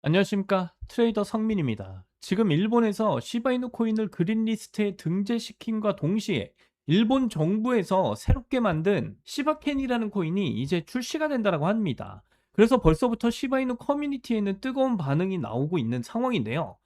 안녕하십니까, 트레이더 성민입니다. 지금 일본에서 시바이누 코인을 그린리스트에 등재시킴과 동시에 일본 정부에서 새롭게 만든 시바켄이라는 코인이 이제 출시가 된다고 합니다. 그래서 벌써부터 시바이누 커뮤니티에는 뜨거운 반응이 나오고 있는 상황인데요.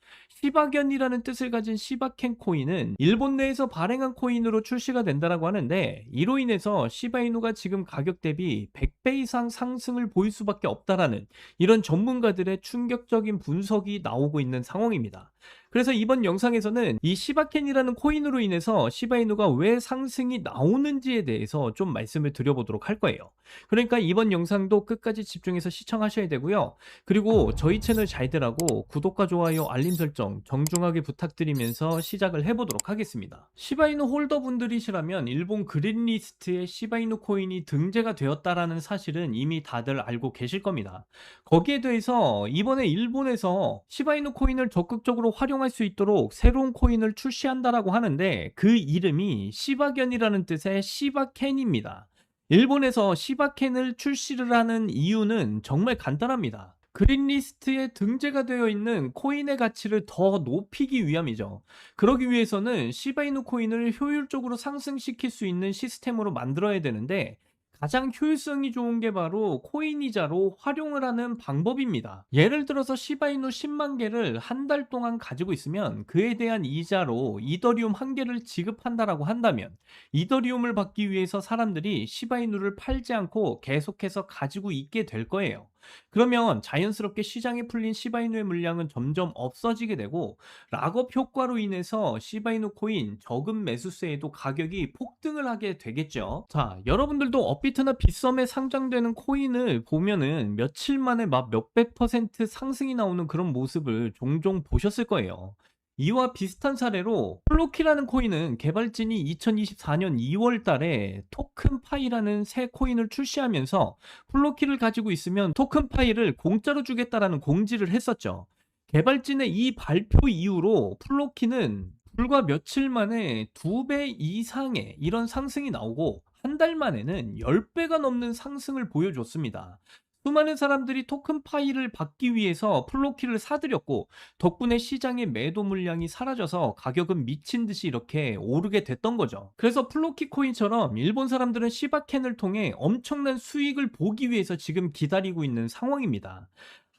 시바견이라는 뜻을 가진 시바켄 코인은 일본 내에서 발행한 코인으로 출시가 된다고 하는데, 이로 인해서 시바이누가 지금 가격 대비 100배 이상 상승을 보일 수밖에 없다라는 이런 전문가들의 충격적인 분석이 나오고 있는 상황입니다. 그래서 이번 영상에서는 이 시바켄이라는 코인으로 인해서 시바이누가 왜 상승이 나오는지에 대해서 좀 말씀을 드려보도록 할 거예요. 그러니까 이번 영상도 끝까지 집중해서 시청하셔야 되고요. 그리고 저희 채널 잘 되라고 구독과 좋아요, 알림 설정 정중하게 부탁드리면서 시작을 해보도록 하겠습니다. 시바이누 홀더분들이시라면 일본 그린리스트에 시바이누 코인이 등재가 되었다라는 사실은 이미 다들 알고 계실 겁니다. 거기에 대해서 이번에 일본에서 시바이누 코인을 적극적으로 활용할 수 있도록 새로운 코인을 출시한다라고 하는데, 그 이름이 시바견이라는 뜻의 시바켄입니다. 일본에서 시바켄을 출시를 하는 이유는 정말 간단합니다. 그린리스트에 등재가 되어 있는 코인의 가치를 더 높이기 위함이죠. 그러기 위해서는 시바이누 코인을 효율적으로 상승시킬 수 있는 시스템으로 만들어야 되는데, 가장 효율성이 좋은 게 바로 코인 이자로 활용을 하는 방법입니다. 예를 들어서 시바이누 10만 개를 한 달 동안 가지고 있으면 그에 대한 이자로 이더리움 한 개를 지급한다라고 한다면, 이더리움을 받기 위해서 사람들이 시바이누를 팔지 않고 계속해서 가지고 있게 될 거예요. 그러면 자연스럽게 시장에 풀린 시바이누의 물량은 점점 없어지게 되고, 락업 효과로 인해서 시바이누 코인 저금 매수세에도 가격이 폭등을 하게 되겠죠. 자, 여러분들도 업비트나 빗썸에 상장되는 코인을 보면은 며칠 만에 막 몇백 퍼센트 상승이 나오는 그런 모습을 종종 보셨을 거예요. 이와 비슷한 사례로 플로키라는 코인은 개발진이 2024년 2월 달에 토큰파이라는 새 코인을 출시하면서 플로키를 가지고 있으면 토큰파이를 공짜로 주겠다라는 공지를 했었죠. 개발진의 이 발표 이후로 플로키는 불과 며칠 만에 2배 이상의 이런 상승이 나오고, 한 달 만에는 10배가 넘는 상승을 보여줬습니다. 수많은 사람들이 토큰 파이를 받기 위해서 플로키를 사들였고, 덕분에 시장의 매도 물량이 사라져서 가격은 미친 듯이 이렇게 오르게 됐던 거죠. 그래서 플로키 코인처럼 일본 사람들은 시바켄을 통해 엄청난 수익을 보기 위해서 지금 기다리고 있는 상황입니다.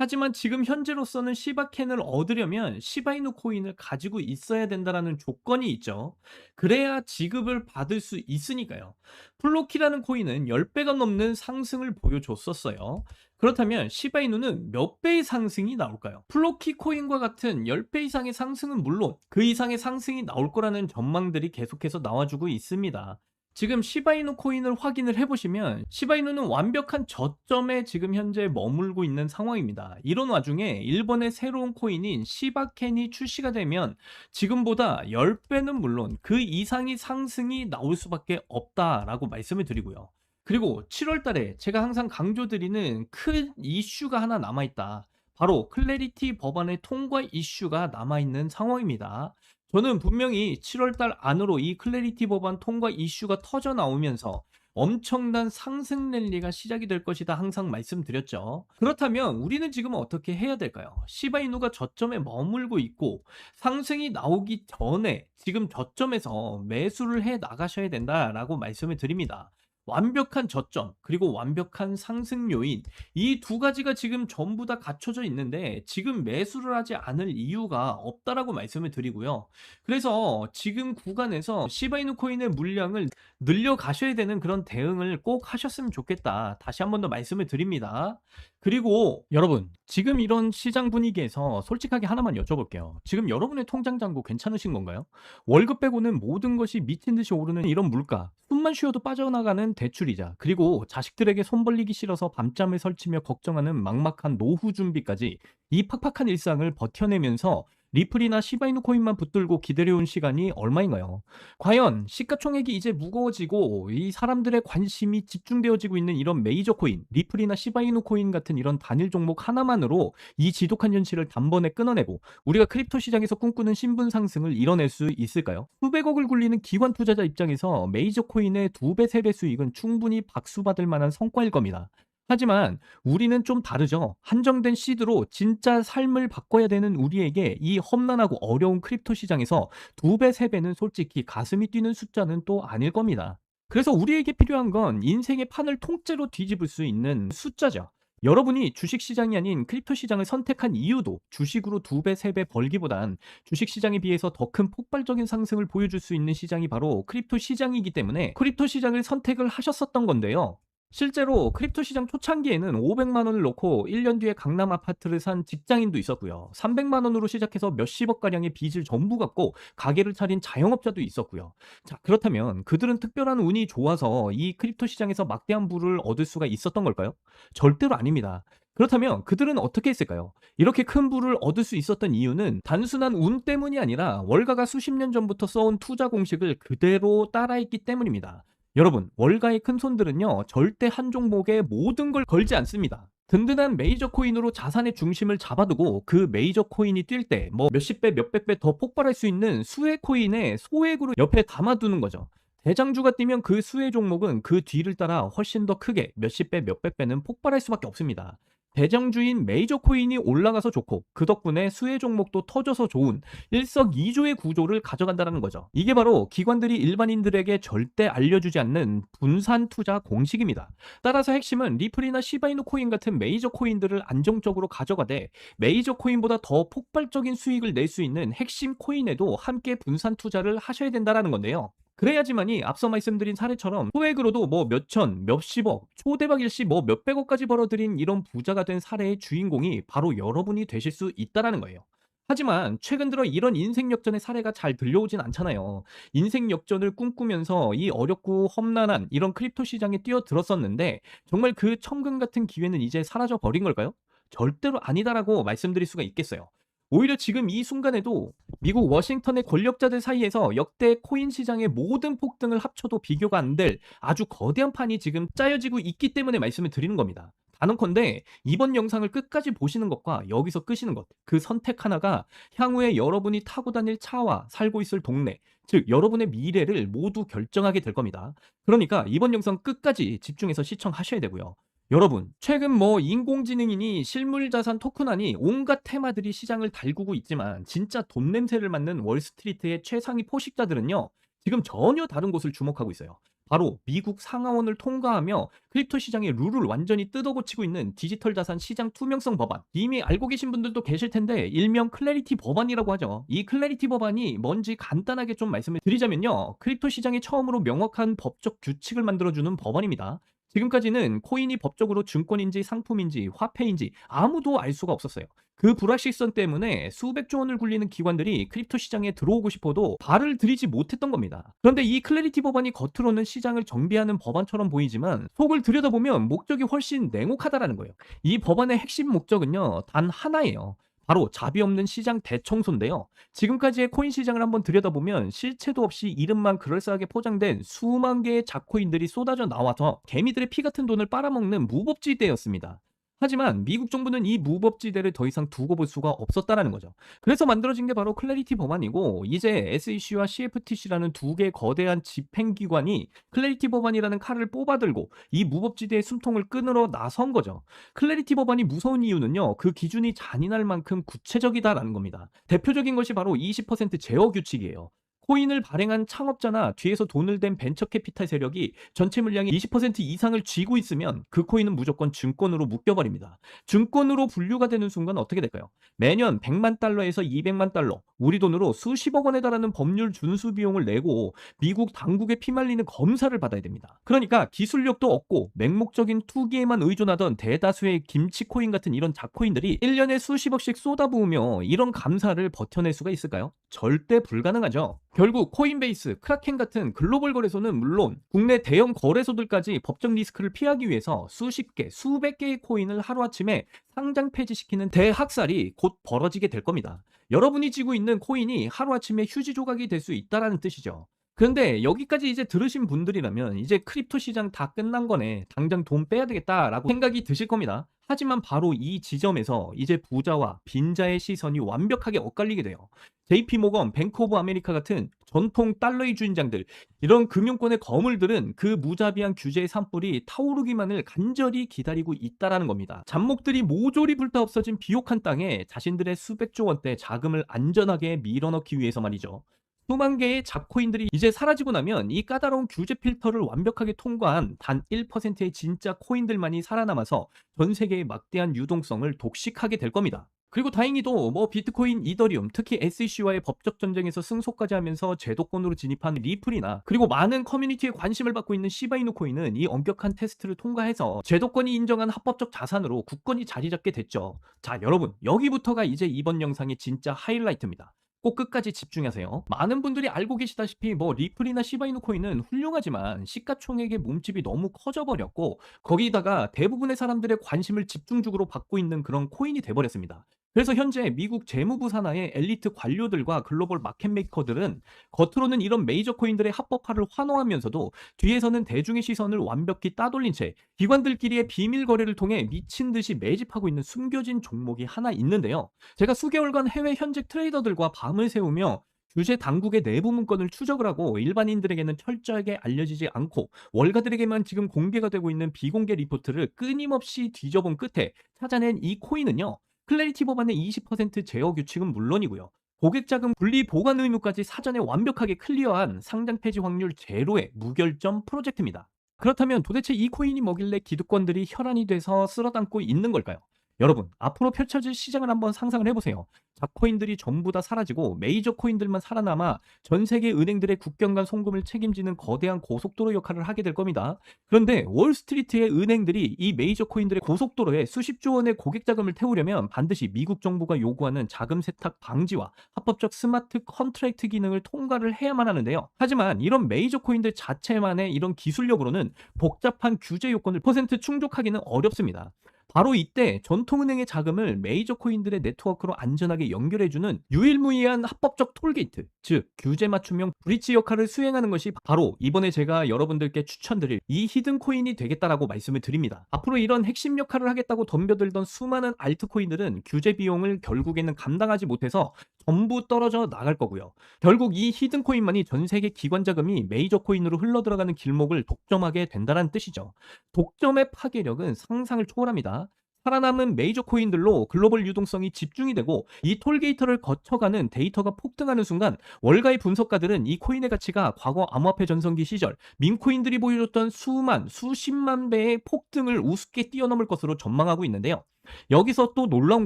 하지만 지금 현재로서는 시바켄을 얻으려면 시바이누 코인을 가지고 있어야 된다라는 조건이 있죠. 그래야 지급을 받을 수 있으니까요. 플로키라는 코인은 10배가 넘는 상승을 보여줬었어요. 그렇다면 시바이누는 몇 배의 상승이 나올까요? 플로키 코인과 같은 10배 이상의 상승은 물론 그 이상의 상승이 나올 거라는 전망들이 계속해서 나와주고 있습니다. 지금 시바이누 코인을 확인을 해보시면 시바이누는 완벽한 저점에 지금 현재 머물고 있는 상황입니다. 이런 와중에 일본의 새로운 코인인 시바켄이 출시가 되면 지금보다 10배는 물론 그 이상의 상승이 나올 수밖에 없다라고 말씀을 드리고요. 그리고 7월 달에 제가 항상 강조드리는 큰 이슈가 하나 남아있다. 바로 클래리티 법안의 통과 이슈가 남아있는 상황입니다. 저는 분명히 7월 달 안으로 이 클래리티 법안 통과 이슈가 터져 나오면서 엄청난 상승 랠리가 시작이 될 것이다 항상 말씀드렸죠. 그렇다면 우리는 지금 어떻게 해야 될까요? 시바이누가 저점에 머물고 있고 상승이 나오기 전에 지금 저점에서 매수를 해 나가셔야 된다라고 말씀을 드립니다. 완벽한 저점 그리고 완벽한 상승 요인, 이 두 가지가 지금 전부 다 갖춰져 있는데 지금 매수를 하지 않을 이유가 없다라고 말씀을 드리고요. 그래서 지금 구간에서 시바이누 코인의 물량을 늘려 가셔야 되는 그런 대응을 꼭 하셨으면 좋겠다, 다시 한 번 더 말씀을 드립니다. 그리고 여러분, 지금 이런 시장 분위기에서 솔직하게 하나만 여쭤볼게요. 지금 여러분의 통장 잔고 괜찮으신 건가요? 월급 빼고는 모든 것이 미친 듯이 오르는 이런 물가, 숨만 쉬어도 빠져나가는 대출이자, 그리고 자식들에게 손 벌리기 싫어서 밤잠을 설치며 걱정하는 막막한 노후 준비까지 이 팍팍한 일상을 버텨내면서 리플이나 시바이누 코인만 붙들고 기다려온 시간이 얼마인가요? 과연 시가총액이 이제 무거워지고 이 사람들의 관심이 집중되어지고 있는 이런 메이저 코인, 리플이나 시바이누 코인 같은 이런 단일 종목 하나만으로 이 지독한 현실을 단번에 끊어내고 우리가 크립토 시장에서 꿈꾸는 신분 상승을 이뤄낼 수 있을까요? 수백억을 굴리는 기관 투자자 입장에서 메이저 코인의 2배, 3배 수익은 충분히 박수받을 만한 성과일 겁니다. 하지만 우리는 좀 다르죠. 한정된 시드로 진짜 삶을 바꿔야 되는 우리에게 이 험난하고 어려운 크립토 시장에서 2배, 3배는 솔직히 가슴이 뛰는 숫자는 또 아닐 겁니다. 그래서 우리에게 필요한 건 인생의 판을 통째로 뒤집을 수 있는 숫자죠. 여러분이 주식 시장이 아닌 크립토 시장을 선택한 이유도 주식으로 2배, 3배 벌기보단 주식 시장에 비해서 더 큰 폭발적인 상승을 보여줄 수 있는 시장이 바로 크립토 시장이기 때문에 크립토 시장을 선택을 하셨었던 건데요. 실제로 크립토 시장 초창기에는 500만 원을 놓고 1년 뒤에 강남 아파트를 산 직장인도 있었고요. 300만 원으로 시작해서 몇십억 가량의 빚을 전부 갚고 가게를 차린 자영업자도 있었고요. 자, 그렇다면 그들은 특별한 운이 좋아서 이 크립토 시장에서 막대한 부를 얻을 수가 있었던 걸까요? 절대로 아닙니다. 그렇다면 그들은 어떻게 했을까요? 이렇게 큰 부를 얻을 수 있었던 이유는 단순한 운 때문이 아니라 월가가 수십 년 전부터 써온 투자 공식을 그대로 따라했기 때문입니다. 여러분, 월가의 큰손들은요, 절대 한 종목에 모든 걸 걸지 않습니다. 든든한 메이저 코인으로 자산의 중심을 잡아두고 그 메이저 코인이 뛸 때 뭐 몇십 배, 몇백 배 더 폭발할 수 있는 수혜 코인에 소액으로 옆에 담아두는 거죠. 대장주가 뛰면 그 수혜 종목은 그 뒤를 따라 훨씬 더 크게 몇십 배, 몇백 배는 폭발할 수밖에 없습니다. 대장주인 메이저 코인이 올라가서 좋고 그 덕분에 수혜 종목도 터져서 좋은 일석이조의 구조를 가져간다는 거죠. 이게 바로 기관들이 일반인들에게 절대 알려주지 않는 분산 투자 공식입니다. 따라서 핵심은 리플이나 시바이누 코인 같은 메이저 코인들을 안정적으로 가져가되 메이저 코인보다 더 폭발적인 수익을 낼 수 있는 핵심 코인에도 함께 분산 투자를 하셔야 된다는 건데요. 그래야지만이 앞서 말씀드린 사례처럼 소액으로도 뭐 몇천, 몇십억, 초대박 일시 뭐 몇백억까지 벌어들인 이런 부자가 된 사례의 주인공이 바로 여러분이 되실 수 있다라는 거예요. 하지만 최근 들어 이런 인생 역전의 사례가 잘 들려오진 않잖아요. 인생 역전을 꿈꾸면서 이 어렵고 험난한 이런 크립토 시장에 뛰어들었었는데 정말 그 천금 같은 기회는 이제 사라져 버린 걸까요? 절대로 아니다라고 말씀드릴 수가 있겠어요. 오히려 지금 이 순간에도 미국 워싱턴의 권력자들 사이에서 역대 코인 시장의 모든 폭등을 합쳐도 비교가 안 될 아주 거대한 판이 지금 짜여지고 있기 때문에 말씀을 드리는 겁니다. 단언컨대 이번 영상을 끝까지 보시는 것과 여기서 끄시는 것, 그 선택 하나가 향후에 여러분이 타고 다닐 차와 살고 있을 동네, 즉 여러분의 미래를 모두 결정하게 될 겁니다. 그러니까 이번 영상 끝까지 집중해서 시청하셔야 되고요. 여러분, 최근 뭐 인공지능이니 실물자산 토큰하니 온갖 테마들이 시장을 달구고 있지만 진짜 돈 냄새를 맡는 월스트리트의 최상위 포식자들은요, 지금 전혀 다른 곳을 주목하고 있어요. 바로 미국 상하원을 통과하며 크립토 시장의 룰을 완전히 뜯어고치고 있는 디지털 자산 시장 투명성 법안. 이미 알고 계신 분들도 계실 텐데 일명 클래리티 법안이라고 하죠. 이 클래리티 법안이 뭔지 간단하게 좀 말씀을 드리자면요. 크립토 시장에 처음으로 명확한 법적 규칙을 만들어주는 법안입니다. 지금까지는 코인이 법적으로 증권인지 상품인지 화폐인지 아무도 알 수가 없었어요. 그 불확실성 때문에 수백조 원을 굴리는 기관들이 크립토 시장에 들어오고 싶어도 발을 들이지 못했던 겁니다. 그런데 이 클래리티 법안이 겉으로는 시장을 정비하는 법안처럼 보이지만 속을 들여다보면 목적이 훨씬 냉혹하다라는 거예요. 이 법안의 핵심 목적은요, 단 하나예요. 바로 자비 없는 시장 대청소인데요. 지금까지의 코인 시장을 한번 들여다보면 실체도 없이 이름만 그럴싸하게 포장된 수만 개의 작코인들이 쏟아져 나와서 개미들의 피 같은 돈을 빨아먹는 무법지대였습니다. 하지만 미국 정부는 이 무법지대를 더 이상 두고 볼 수가 없었다라는 거죠. 그래서 만들어진 게 바로 클래리티 법안이고 이제 SEC와 CFTC라는 두 개의 거대한 집행기관이 클래리티 법안이라는 칼을 뽑아들고 이 무법지대의 숨통을 끊으러 나선 거죠. 클래리티 법안이 무서운 이유는요. 그 기준이 잔인할 만큼 구체적이다라는 겁니다. 대표적인 것이 바로 20% 제어 규칙이에요. 코인을 발행한 창업자나 뒤에서 돈을 댄 벤처 캐피탈 세력이 전체 물량의 20% 이상을 쥐고 있으면 그 코인은 무조건 증권으로 묶여버립니다. 증권으로 분류가 되는 순간 어떻게 될까요? 매년 100만 달러에서 200만 달러, 우리 돈으로 수십억 원에 달하는 법률 준수 비용을 내고 미국 당국에 피말리는 검사를 받아야 됩니다. 그러니까 기술력도 없고 맹목적인 투기에만 의존하던 대다수의 김치 코인 같은 이런 작코인들이 1년에 수십억씩 쏟아부으며 이런 감사를 버텨낼 수가 있을까요? 절대 불가능하죠. 결국 코인베이스, 크라켄 같은 글로벌 거래소는 물론 국내 대형 거래소들까지 법적 리스크를 피하기 위해서 수십 개, 수백 개의 코인을 하루아침에 상장 폐지시키는 대학살이 곧 벌어지게 될 겁니다. 여러분이 쥐고 있는 코인이 하루아침에 휴지 조각이 될 수 있다는 뜻이죠. 그런데 여기까지 이제 들으신 분들이라면 '이제 크립토 시장 다 끝난 거네. 당장 돈 빼야 되겠다.'라고 생각이 드실 겁니다. 하지만 바로 이 지점에서 이제 부자와 빈자의 시선이 완벽하게 엇갈리게 돼요. JP 모건, 뱅크 오브 아메리카 같은 전통 달러의 주인장들, 이런 금융권의 거물들은 그 무자비한 규제의 산불이 타오르기만을 간절히 기다리고 있다라는 겁니다. 잡목들이 모조리 불타 없어진 비옥한 땅에 자신들의 수백조 원대 자금을 안전하게 밀어넣기 위해서 말이죠. 수만 개의 잡코인들이 이제 사라지고 나면 이 까다로운 규제 필터를 완벽하게 통과한 단 1%의 진짜 코인들만이 살아남아서 전 세계의 막대한 유동성을 독식하게 될 겁니다. 그리고 다행히도 뭐 비트코인, 이더리움, 특히 SEC와의 법적 전쟁에서 승소까지 하면서 제도권으로 진입한 리플이나, 그리고 많은 커뮤니티에 관심을 받고 있는 시바이누 코인은 이 엄격한 테스트를 통과해서 제도권이 인정한 합법적 자산으로 굳건히 자리 잡게 됐죠. 자, 여러분, 여기부터가 이제 이번 영상의 진짜 하이라이트입니다. 꼭 끝까지 집중하세요. 많은 분들이 알고 계시다시피 뭐 리플이나 시바이누 코인은 훌륭하지만 시가총액의 몸집이 너무 커져버렸고, 거기다가 대부분의 사람들의 관심을 집중적으로 받고 있는 그런 코인이 돼버렸습니다. 그래서 현재 미국 재무부 산하의 엘리트 관료들과 글로벌 마켓메이커들은 겉으로는 이런 메이저 코인들의 합법화를 환호하면서도 뒤에서는 대중의 시선을 완벽히 따돌린 채 기관들끼리의 비밀 거래를 통해 미친 듯이 매집하고 있는 숨겨진 종목이 하나 있는데요. 제가 수개월간 해외 현직 트레이더들과 밤을 새우며 규제 당국의 내부 문건을 추적을 하고 일반인들에게는 철저하게 알려지지 않고 월가들에게만 지금 공개가 되고 있는 비공개 리포트를 끊임없이 뒤져본 끝에 찾아낸 이 코인은요. 클래리티 법안의 20% 제어 규칙은 물론이고요. 고객 자금 분리 보관 의무까지 사전에 완벽하게 클리어한 상장 폐지 확률 제로의 무결점 프로젝트입니다. 그렇다면 도대체 이 코인이 뭐길래 기득권들이 혈안이 돼서 쓸어담고 있는 걸까요? 여러분, 앞으로 펼쳐질 시장을 한번 상상을 해보세요. 잡코인들이 전부 다 사라지고 메이저 코인들만 살아남아 전 세계 은행들의 국경 간 송금을 책임지는 거대한 고속도로 역할을 하게 될 겁니다. 그런데 월스트리트의 은행들이 이 메이저 코인들의 고속도로에 수십조 원의 고객 자금을 태우려면 반드시 미국 정부가 요구하는 자금 세탁 방지와 합법적 스마트 컨트랙트 기능을 통과를 해야만 하는데요. 하지만 이런 메이저 코인들 자체만의 이런 기술력으로는 복잡한 규제 요건을 퍼센트 충족하기는 어렵습니다. 바로 이때 전통은행의 자금을 메이저 코인들의 네트워크로 안전하게 연결해주는 유일무이한 합법적 톨게이트, 즉 규제 맞춤형 브릿지 역할을 수행하는 것이 바로 이번에 제가 여러분들께 추천드릴 이 히든 코인이 되겠다라고 말씀을 드립니다. 앞으로 이런 핵심 역할을 하겠다고 덤벼들던 수많은 알트코인들은 규제 비용을 결국에는 감당하지 못해서 전부 떨어져 나갈 거고요. 결국 이 히든 코인만이 전 세계 기관 자금이 메이저 코인으로 흘러들어가는 길목을 독점하게 된다는 뜻이죠. 독점의 파괴력은 상상을 초월합니다. 살아남은 메이저 코인들로 글로벌 유동성이 집중이 되고 이 톨게이터를 거쳐가는 데이터가 폭등하는 순간 월가의 분석가들은 이 코인의 가치가 과거 암호화폐 전성기 시절 민코인들이 보여줬던 수십만 배의 폭등을 우습게 뛰어넘을 것으로 전망하고 있는데요. 여기서 또 놀라운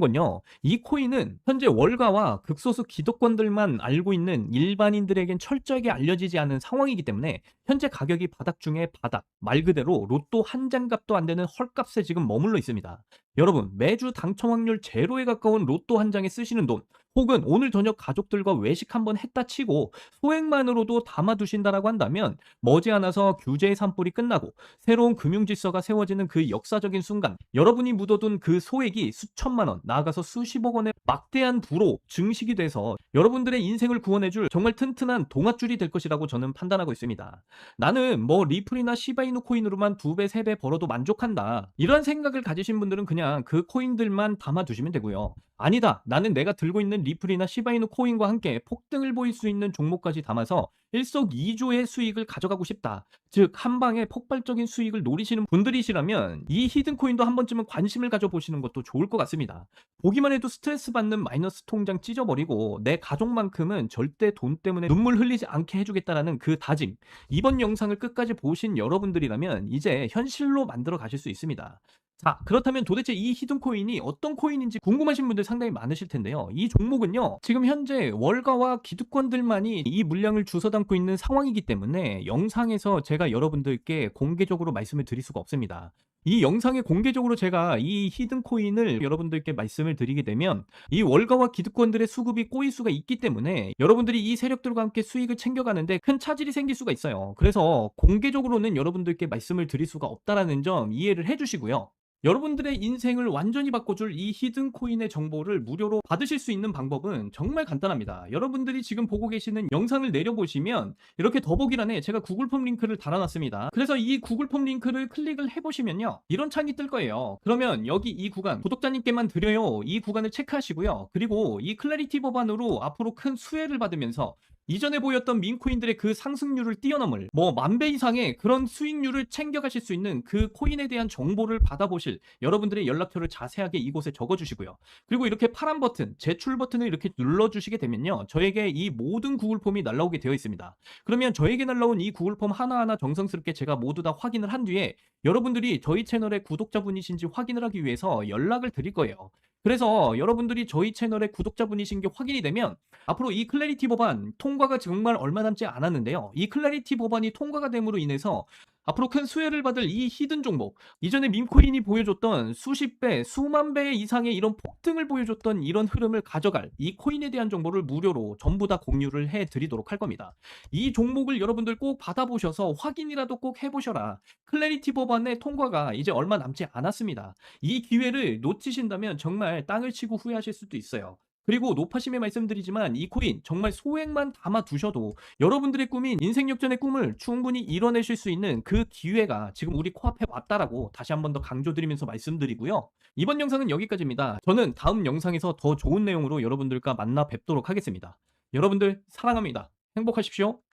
건요. 이 코인은 현재 월가와 극소수 기득권들만 알고 있는 일반인들에겐 철저하게 알려지지 않은 상황이기 때문에 현재 가격이 바닥 중에 바닥, 말 그대로 로또 한 장값도 안 되는 헐값에 지금 머물러 있습니다. 여러분, 매주 당첨 확률 제로에 가까운 로또 한 장에 쓰시는 돈, 혹은 오늘 저녁 가족들과 외식 한번 했다 치고 소액만으로도 담아두신다라고 한다면 머지않아서 규제의 산불이 끝나고 새로운 금융질서가 세워지는 그 역사적인 순간, 여러분이 묻어둔 그 소액이 수천만 원, 나아가서 수십억 원의 막대한 부로 증식이 돼서 여러분들의 인생을 구원해줄 정말 튼튼한 동아줄이 될 것이라고 저는 판단하고 있습니다. 나는 뭐 리플이나 시바이누 코인으로만 2배, 3배 벌어도 만족한다, 이런 생각을 가지신 분들은 그냥 그 코인들만 담아두시면 되고요. 아니다, 나는 내가 들고 있는 리플이나 시바이누 코인과 함께 폭등을 보일 수 있는 종목까지 담아서 일석이조의 수익을 가져가고 싶다, 즉 한방에 폭발적인 수익을 노리시는 분들이시라면 이 히든 코인도 한 번쯤은 관심을 가져보시는 것도 좋을 것 같습니다. 보기만 해도 스트레스 받는 마이너스 통장 찢어버리고 내 가족만큼은 절대 돈 때문에 눈물 흘리지 않게 해주겠다라는 그 다짐, 이번 영상을 끝까지 보신 여러분들이라면 이제 현실로 만들어 가실 수 있습니다. 자, 그렇다면 도대체 이 히든 코인이 어떤 코인인지 궁금하신 분들 상당히 많으실 텐데요. 이 종목은요, 지금 현재 월가와 기득권들만이 이 물량을 주워 담고 있는 상황이기 때문에 영상에서 제가 여러분들께 공개적으로 말씀을 드릴 수가 없습니다. 이 영상에 공개적으로 제가 이 히든 코인을 여러분들께 말씀을 드리게 되면 이 월가와 기득권들의 수급이 꼬일 수가 있기 때문에 여러분들이 이 세력들과 함께 수익을 챙겨가는데 큰 차질이 생길 수가 있어요. 그래서 공개적으로는 여러분들께 말씀을 드릴 수가 없다라는 점 이해를 해주시고요. 여러분들의 인생을 완전히 바꿔줄 이 히든 코인의 정보를 무료로 받으실 수 있는 방법은 정말 간단합니다. 여러분들이 지금 보고 계시는 영상을 내려보시면 이렇게 더보기란에 제가 구글 폼 링크를 달아놨습니다. 그래서 이 구글 폼 링크를 클릭을 해보시면요, 이런 창이 뜰 거예요. 그러면 여기 이 구간 구독자님께만 드려요, 이 구간을 체크하시고요. 그리고 이 클래리티 법안으로 앞으로 큰 수혜를 받으면서 이전에 보였던 민코인들의 그 상승률을 뛰어넘을 뭐 10,000배 이상의 그런 수익률을 챙겨가실 수 있는 그 코인에 대한 정보를 받아보실 여러분들의 연락처를 자세하게 이곳에 적어주시고요. 그리고 이렇게 파란 버튼, 제출 버튼을 이렇게 눌러주시게 되면요, 저에게 이 모든 구글 폼이 날라오게 되어 있습니다. 그러면 저에게 날라온 이 구글 폼 하나하나 정성스럽게 제가 모두 다 확인을 한 뒤에 여러분들이 저희 채널의 구독자분이신지 확인을 하기 위해서 연락을 드릴 거예요. 그래서 여러분들이 저희 채널의 구독자분이신 게 확인이 되면 앞으로 이 클래리티 법안 통과가 정말 얼마 남지 않았는데요. 이 클래리티 법안이 통과가 됨으로 인해서 앞으로 큰 수혜를 받을 이 히든 종목, 이전에 밈코인이 보여줬던 수십 배, 수만 배 이상의 이런 폭등을 보여줬던 이런 흐름을 가져갈 이 코인에 대한 정보를 무료로 전부 다 공유를 해드리도록 할 겁니다. 이 종목을 여러분들 꼭 받아보셔서 확인이라도 꼭 해보셔라. 클래리티 법안의 통과가 이제 얼마 남지 않았습니다. 이 기회를 놓치신다면 정말 땅을 치고 후회하실 수도 있어요. 그리고 높아심에 말씀드리지만 이 코인 정말 소액만 담아 두셔도 여러분들의 꿈인 인생 역전의 꿈을 충분히 이뤄내실 수 있는 그 기회가 지금 우리 코앞에 왔다라고 다시 한 번 더 강조드리면서 말씀드리고요. 이번 영상은 여기까지입니다. 저는 다음 영상에서 더 좋은 내용으로 여러분들과 만나 뵙도록 하겠습니다. 여러분들 사랑합니다. 행복하십시오.